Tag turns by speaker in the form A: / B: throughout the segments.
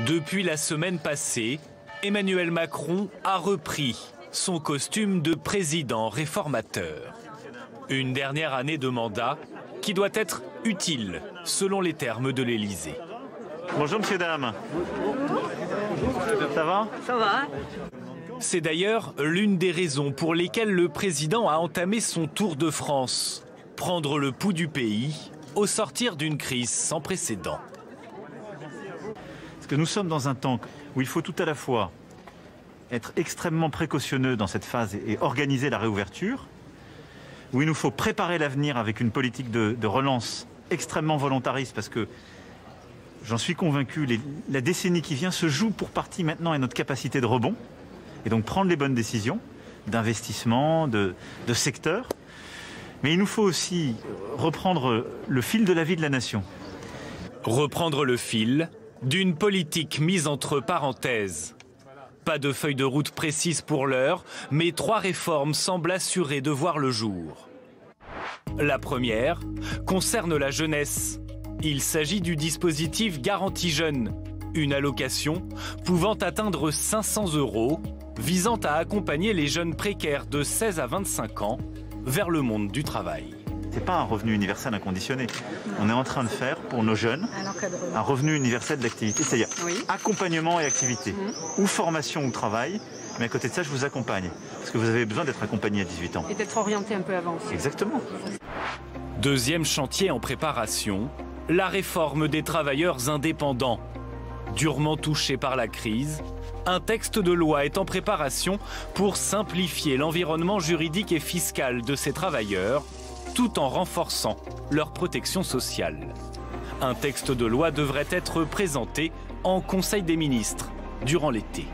A: Depuis la semaine passée, Emmanuel Macron a repris son costume de président réformateur. Une dernière année de mandat qui doit être utile, selon les termes de l'Élysée.
B: Bonjour messieurs, dames. Ça va?
C: Ça va.
A: C'est d'ailleurs l'une des raisons pour lesquelles le président a entamé son tour de France. Prendre le pouls du pays au sortir d'une crise sans précédent.
B: Parce que nous sommes dans un temps où il faut tout à la fois être extrêmement précautionneux dans cette phase et organiser la réouverture, où il nous faut préparer l'avenir avec une politique de relance extrêmement volontariste, parce que j'en suis convaincu, la décennie qui vient se joue pour partie maintenant à notre capacité de rebond, et donc prendre les bonnes décisions d'investissement, de secteur. Mais il nous faut aussi reprendre le fil de la vie de la nation.
A: Reprendre le fil d'une politique mise entre parenthèses. Pas de feuille de route précise pour l'heure, mais 3 réformes semblent assurer de voir le jour. La première concerne la jeunesse. Il s'agit du dispositif Garantie Jeunes, une allocation pouvant atteindre 500 € visant à accompagner les jeunes précaires de 16 à 25 ans vers le monde du travail.
B: Ce n'est pas un revenu universel inconditionné. On est en train de faire pour nos jeunes un revenu universel d'activité, c'est-à-dire accompagnement et activité, ou formation ou travail, mais à côté de ça, je vous accompagne. Parce que vous avez besoin d'être accompagné à 18 ans.
C: Et d'être orienté un peu avant aussi.
B: Exactement.
A: Deuxième chantier en préparation, la réforme des travailleurs indépendants. Durement touchés par la crise, un texte de loi est en préparation pour simplifier l'environnement juridique et fiscal de ces travailleurs, tout en renforçant leur protection sociale. Un texte de loi devrait être présenté en Conseil des ministres durant l'été.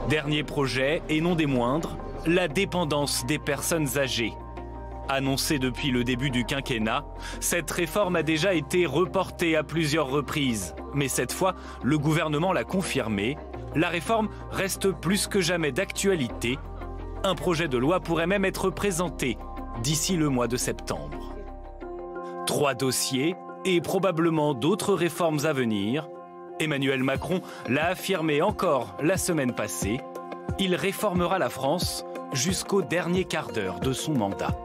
A: Dernier projet, et non des moindres, la dépendance des personnes âgées. Annoncée depuis le début du quinquennat, cette réforme a déjà été reportée à plusieurs reprises. Mais cette fois, le gouvernement l'a confirmé, la réforme reste plus que jamais d'actualité. Un projet de loi pourrait même être présenté d'ici le mois de septembre. 3 dossiers et probablement d'autres réformes à venir. Emmanuel Macron l'a affirmé encore la semaine passée. Il réformera la France jusqu'au dernier quart d'heure de son mandat.